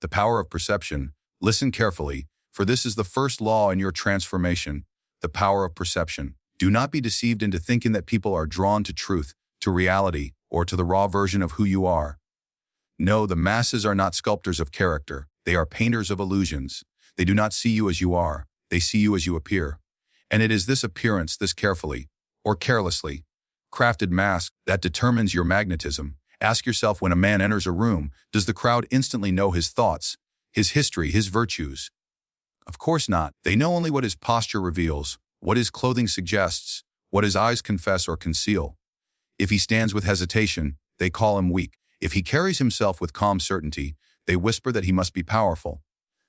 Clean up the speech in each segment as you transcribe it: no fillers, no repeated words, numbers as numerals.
The power of perception. Listen carefully, for this is the first law in your transformation. The power of perception. Do not be deceived into thinking that people are drawn to truth, to reality, or to the raw version of who you are. No, the masses are not sculptors of character. They are painters of illusions. They do not see you as you are. They see you as you appear. And it is this appearance, this carefully, or carelessly, crafted mask that determines your magnetism. Ask yourself, when a man enters a room, does the crowd instantly know his thoughts, his history, his virtues? Of course not. They know only what his posture reveals, what his clothing suggests, what his eyes confess or conceal. If he stands with hesitation, they call him weak. If he carries himself with calm certainty, they whisper that he must be powerful.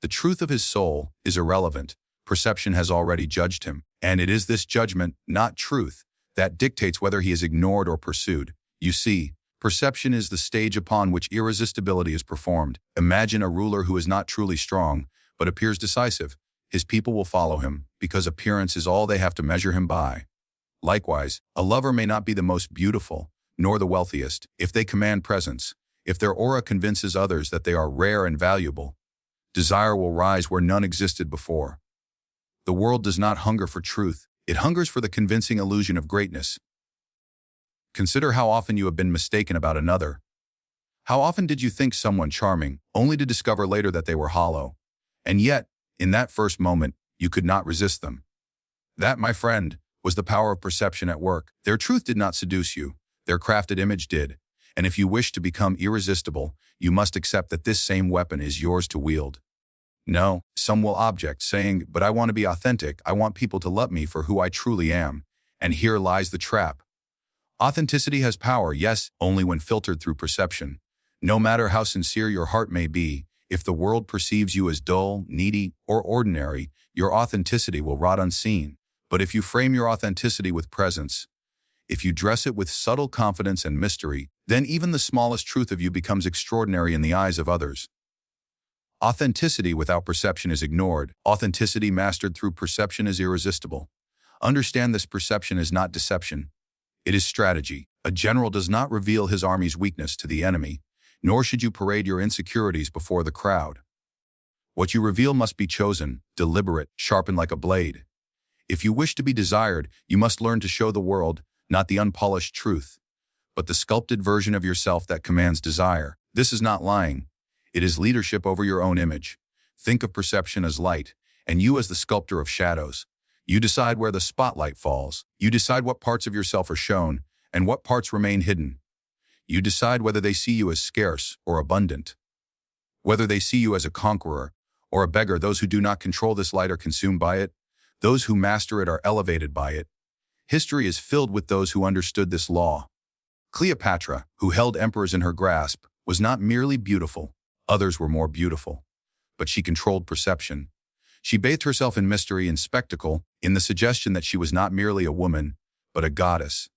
The truth of his soul is irrelevant. Perception has already judged him, and it is this judgment, not truth, that dictates whether he is ignored or pursued. You see, perception is the stage upon which irresistibility is performed. Imagine a ruler who is not truly strong, but appears decisive. His people will follow him, because appearance is all they have to measure him by. Likewise, a lover may not be the most beautiful, nor the wealthiest, if they command presence, if their aura convinces others that they are rare and valuable. Desire will rise where none existed before. The world does not hunger for truth. It hungers for the convincing illusion of greatness. Consider how often you have been mistaken about another. How often did you think someone charming, only to discover later that they were hollow? And yet, in that first moment, you could not resist them. That, my friend, was the power of perception at work. Their truth did not seduce you. Their crafted image did. And if you wish to become irresistible, you must accept that this same weapon is yours to wield. No, some will object, saying, but I want to be authentic. I want people to love me for who I truly am. And here lies the trap. Authenticity has power, yes, only when filtered through perception. No matter how sincere your heart may be, if the world perceives you as dull, needy, or ordinary, your authenticity will rot unseen. But if you frame your authenticity with presence, if you dress it with subtle confidence and mystery, then even the smallest truth of you becomes extraordinary in the eyes of others. Authenticity without perception is ignored. Authenticity mastered through perception is irresistible. Understand this: perception is not deception. It is strategy. A general does not reveal his army's weakness to the enemy, nor should you parade your insecurities before the crowd. What you reveal must be chosen, deliberate, sharpened like a blade. If you wish to be desired, you must learn to show the world, not the unpolished truth, but the sculpted version of yourself that commands desire. This is not lying. It is leadership over your own image. Think of perception as light, and you as the sculptor of shadows. You decide where the spotlight falls. You decide what parts of yourself are shown, and what parts remain hidden. You decide whether they see you as scarce or abundant, whether they see you as a conqueror or a beggar. Those who do not control this light are consumed by it. Those who master it are elevated by it. History is filled with those who understood this law. Cleopatra, who held emperors in her grasp, was not merely beautiful. Others were more beautiful. But she controlled perception. She bathed herself in mystery and spectacle, in the suggestion that she was not merely a woman, but a goddess.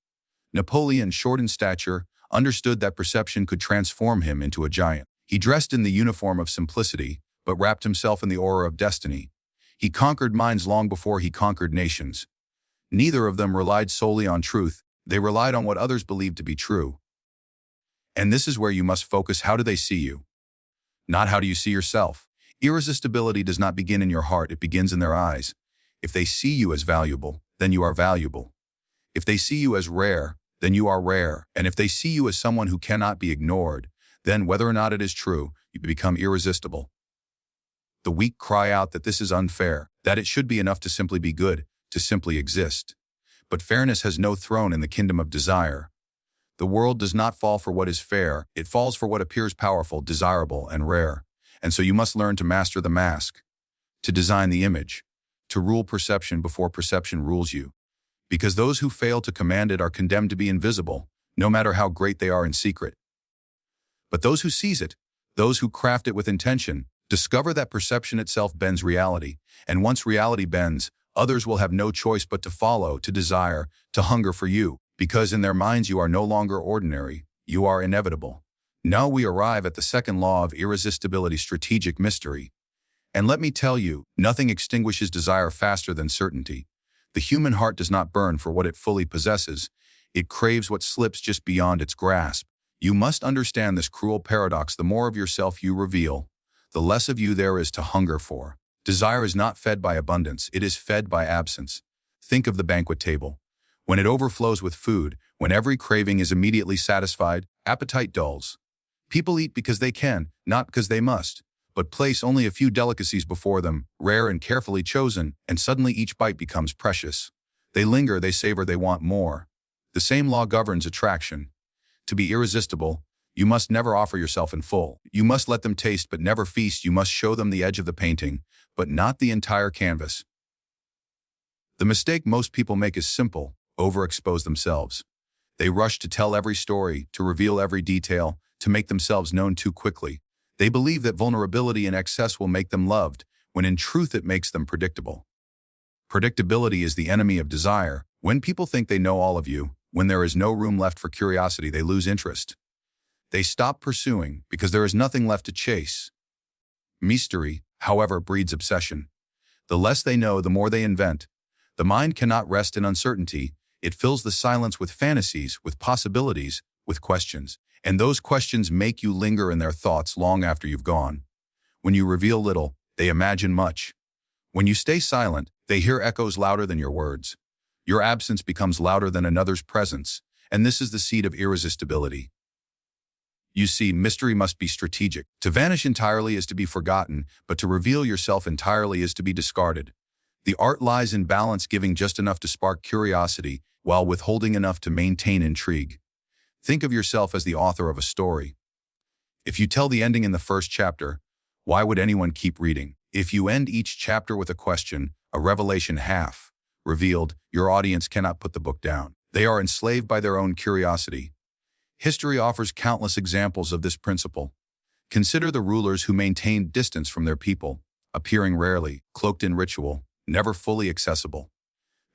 Napoleon, short in stature, understood that perception could transform him into a giant. He dressed in the uniform of simplicity, but wrapped himself in the aura of destiny. He conquered minds long before he conquered nations. Neither of them relied solely on truth. They relied on what others believed to be true. And this is where you must focus. How do they see you? Not how do you see yourself. Irresistibility does not begin in your heart, it begins in their eyes. If they see you as valuable, then you are valuable. If they see you as rare, then you are rare. And if they see you as someone who cannot be ignored, then whether or not it is true, you become irresistible. The weak cry out that this is unfair, that it should be enough to simply be good, to simply exist. But fairness has no throne in the kingdom of desire. The world does not fall for what is fair, it falls for what appears powerful, desirable, and rare. And so you must learn to master the mask, to design the image, to rule perception before perception rules you. Because those who fail to command it are condemned to be invisible, no matter how great they are in secret. But those who seize it, those who craft it with intention, discover that perception itself bends reality, and once reality bends, others will have no choice but to follow, to desire, to hunger for you, because in their minds you are no longer ordinary, you are inevitable. Now we arrive at the second law of irresistibility: strategic mystery. And let me tell you, nothing extinguishes desire faster than certainty. The human heart does not burn for what it fully possesses. It craves what slips just beyond its grasp. You must understand this cruel paradox: the more of yourself you reveal, the less of you there is to hunger for. Desire is not fed by abundance, it is fed by absence. Think of the banquet table. When it overflows with food, when every craving is immediately satisfied, appetite dulls. People eat because they can, not because they must, but place only a few delicacies before them, rare and carefully chosen, and suddenly each bite becomes precious. They linger, they savor, they want more. The same law governs attraction. To be irresistible, you must never offer yourself in full. You must let them taste but never feast. You must show them the edge of the painting, but not the entire canvas. The mistake most people make is simple: overexpose themselves. They rush to tell every story, to reveal every detail, to make themselves known too quickly. They believe that vulnerability and excess will make them loved, when in truth it makes them predictable. Predictability is the enemy of desire. When people think they know all of you, when there is no room left for curiosity, they lose interest. They stop pursuing because there is nothing left to chase. Mystery, however, breeds obsession. The less they know, the more they invent. The mind cannot rest in uncertainty. It fills the silence with fantasies, with possibilities, with questions. And those questions make you linger in their thoughts long after you've gone. When you reveal little, they imagine much. When you stay silent, they hear echoes louder than your words. Your absence becomes louder than another's presence, and this is the seed of irresistibility. You see, mystery must be strategic. To vanish entirely is to be forgotten, but to reveal yourself entirely is to be discarded. The art lies in balance, giving just enough to spark curiosity, while withholding enough to maintain intrigue. Think of yourself as the author of a story. If you tell the ending in the first chapter, why would anyone keep reading? If you end each chapter with a question, a revelation half revealed, your audience cannot put the book down. They are enslaved by their own curiosity. History offers countless examples of this principle. Consider the rulers who maintained distance from their people, appearing rarely, cloaked in ritual, never fully accessible.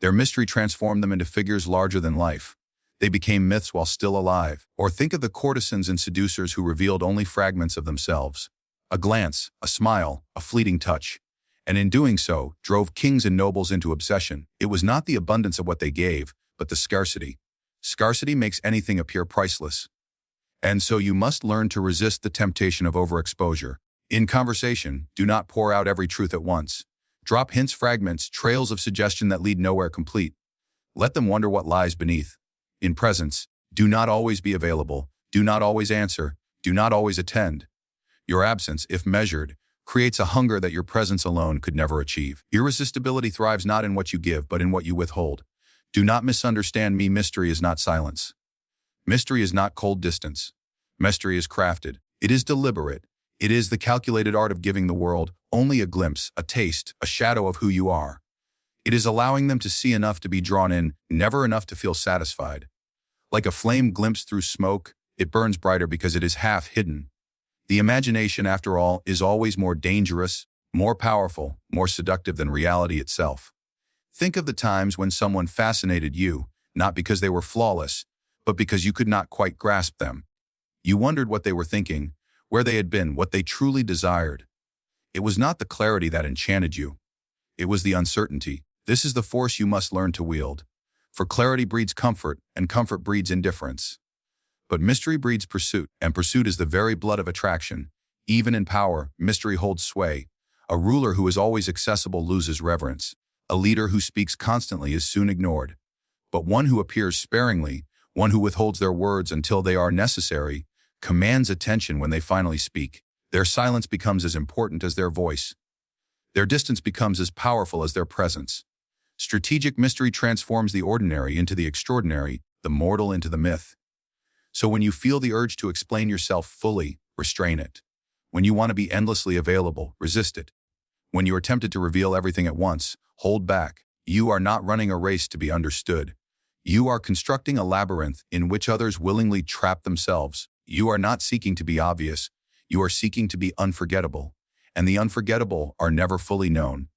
Their mystery transformed them into figures larger than life. They became myths while still alive. Or think of the courtesans and seducers who revealed only fragments of themselves. A glance, a smile, a fleeting touch. And in doing so, drove kings and nobles into obsession. It was not the abundance of what they gave, but the scarcity. Scarcity makes anything appear priceless. And so you must learn to resist the temptation of overexposure. In conversation, do not pour out every truth at once. Drop hints, fragments, trails of suggestion that lead nowhere complete. Let them wonder what lies beneath. In presence, do not always be available, do not always answer, do not always attend. Your absence, if measured, creates a hunger that your presence alone could never achieve. Irresistibility thrives not in what you give, but in what you withhold. Do not misunderstand me. Mystery is not silence. Mystery is not cold distance. Mystery is crafted. It is deliberate. It is the calculated art of giving the world only a glimpse, a taste, a shadow of who you are. It is allowing them to see enough to be drawn in, never enough to feel satisfied. Like a flame glimpsed through smoke, it burns brighter because it is half hidden. The imagination, after all, is always more dangerous, more powerful, more seductive than reality itself. Think of the times when someone fascinated you, not because they were flawless, but because you could not quite grasp them. You wondered what they were thinking, where they had been, what they truly desired. It was not the clarity that enchanted you. It was the uncertainty. This is the force you must learn to wield. For clarity breeds comfort, and comfort breeds indifference. But mystery breeds pursuit, and pursuit is the very blood of attraction. Even in power, mystery holds sway. A ruler who is always accessible loses reverence. A leader who speaks constantly is soon ignored. But one who appears sparingly, one who withholds their words until they are necessary, commands attention when they finally speak. Their silence becomes as important as their voice. Their distance becomes as powerful as their presence. Strategic mystery transforms the ordinary into the extraordinary, the mortal into the myth. So when you feel the urge to explain yourself fully, restrain it. When you want to be endlessly available, resist it. When you are tempted to reveal everything at once, hold back. You are not running a race to be understood. You are constructing a labyrinth in which others willingly trap themselves. You are not seeking to be obvious. You are seeking to be unforgettable. And the unforgettable are never fully known.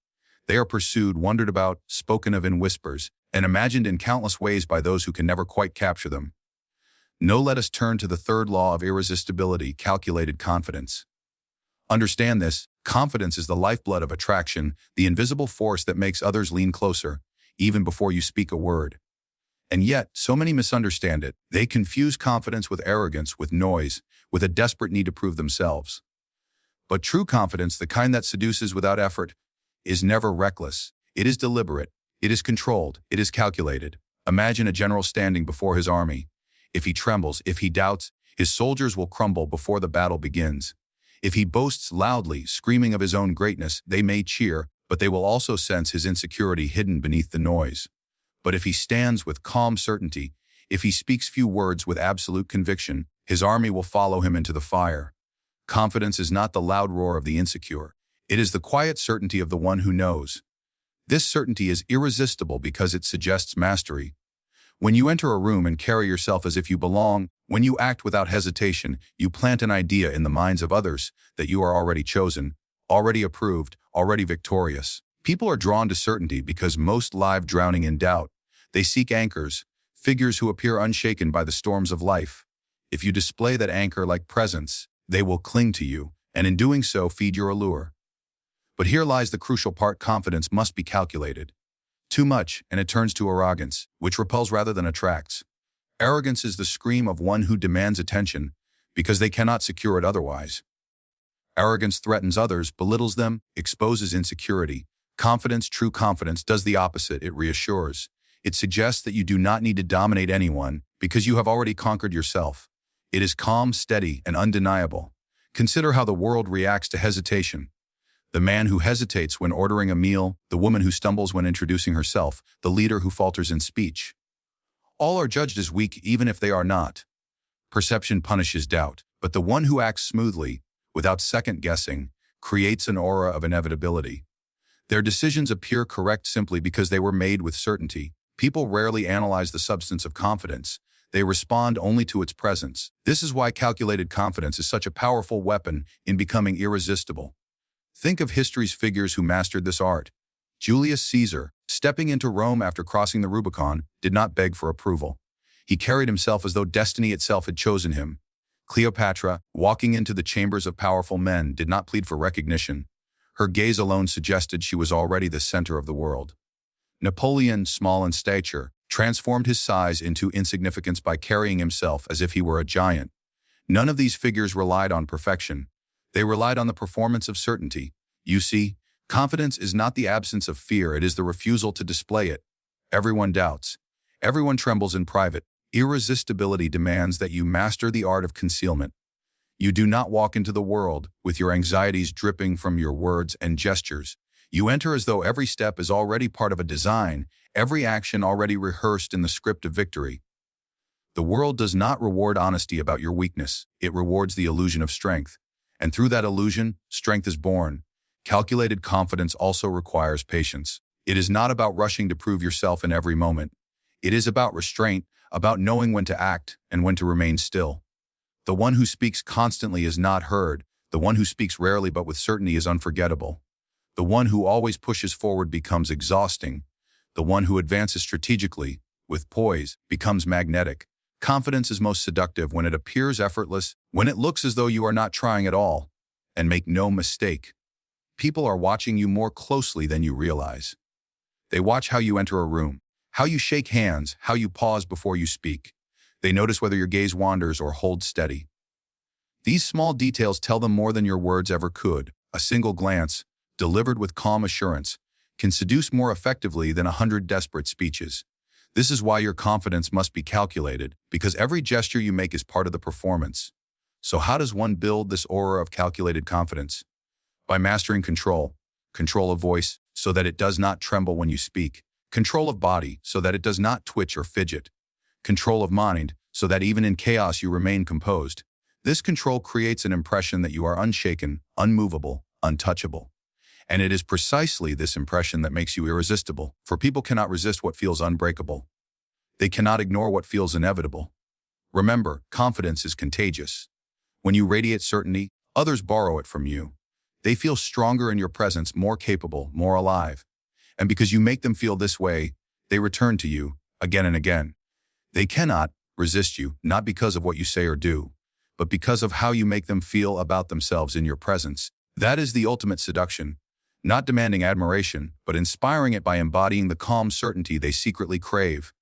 They are pursued, wondered about, spoken of in whispers, and imagined in countless ways by those who can never quite capture them. Now let us turn to the third law of irresistibility, calculated confidence. Understand this: confidence is the lifeblood of attraction, the invisible force that makes others lean closer, even before you speak a word. And yet, so many misunderstand it. They confuse confidence with arrogance, with noise, with a desperate need to prove themselves. But true confidence, the kind that seduces without effort, is never reckless. It is deliberate. It is controlled. It is calculated. Imagine a general standing before his army. If he trembles, if he doubts, his soldiers will crumble before the battle begins. If he boasts loudly, screaming of his own greatness, they may cheer, but they will also sense his insecurity hidden beneath the noise. But if he stands with calm certainty, if he speaks few words with absolute conviction, his army will follow him into the fire. Confidence is not the loud roar of the insecure. It is the quiet certainty of the one who knows. This certainty is irresistible because it suggests mastery. When you enter a room and carry yourself as if you belong, when you act without hesitation, you plant an idea in the minds of others that you are already chosen, already approved, already victorious. People are drawn to certainty because most live drowning in doubt. They seek anchors, figures who appear unshaken by the storms of life. If you display that anchor like presence, they will cling to you, and in doing so feed your allure. But here lies the crucial part: confidence must be calculated. Too much, and it turns to arrogance, which repels rather than attracts. Arrogance is the scream of one who demands attention because they cannot secure it otherwise. Arrogance threatens others, belittles them, exposes insecurity. Confidence, true confidence, does the opposite. It reassures. It suggests that you do not need to dominate anyone because you have already conquered yourself. It is calm, steady, and undeniable. Consider how the world reacts to hesitation. The man who hesitates when ordering a meal, the woman who stumbles when introducing herself, the leader who falters in speech. All are judged as weak even if they are not. Perception punishes doubt, but the one who acts smoothly, without second-guessing, creates an aura of inevitability. Their decisions appear correct simply because they were made with certainty. People rarely analyze the substance of confidence. They respond only to its presence. This is why calculated confidence is such a powerful weapon in becoming irresistible. Think of history's figures who mastered this art. Julius Caesar, stepping into Rome after crossing the Rubicon, did not beg for approval. He carried himself as though destiny itself had chosen him. Cleopatra, walking into the chambers of powerful men, did not plead for recognition. Her gaze alone suggested she was already the center of the world. Napoleon, small in stature, transformed his size into insignificance by carrying himself as if he were a giant. None of these figures relied on perfection. They relied on the performance of certainty. You see, confidence is not the absence of fear, it is the refusal to display it. Everyone doubts. Everyone trembles in private. Irresistibility demands that you master the art of concealment. You do not walk into the world with your anxieties dripping from your words and gestures. You enter as though every step is already part of a design, every action already rehearsed in the script of victory. The world does not reward honesty about your weakness. It rewards the illusion of strength. And through that illusion, strength is born. Calculated confidence also requires patience. It is not about rushing to prove yourself in every moment. It is about restraint, about knowing when to act and when to remain still. The one who speaks constantly is not heard. The one who speaks rarely but with certainty is unforgettable. The one who always pushes forward becomes exhausting. The one who advances strategically, with poise, becomes magnetic. Confidence is most seductive when it appears effortless, when it looks as though you are not trying at all. And make no mistake, people are watching you more closely than you realize. They watch how you enter a room, how you shake hands, how you pause before you speak. They notice whether your gaze wanders or holds steady. These small details tell them more than your words ever could. A single glance, delivered with calm assurance, can seduce more effectively than 100 desperate speeches. This is why your confidence must be calculated, because every gesture you make is part of the performance. So how does one build this aura of calculated confidence? By mastering control. Control of voice, so that it does not tremble when you speak. Control of body, so that it does not twitch or fidget. Control of mind, so that even in chaos you remain composed. This control creates an impression that you are unshaken, unmovable, untouchable. And it is precisely this impression that makes you irresistible, for people cannot resist what feels unbreakable. They cannot ignore what feels inevitable. Remember, confidence is contagious. When you radiate certainty, others borrow it from you. They feel stronger in your presence, more capable, more alive. And because you make them feel this way, they return to you again and again. They cannot resist you, not because of what you say or do, but because of how you make them feel about themselves in your presence. That is the ultimate seduction. Not demanding admiration, but inspiring it by embodying the calm certainty they secretly crave.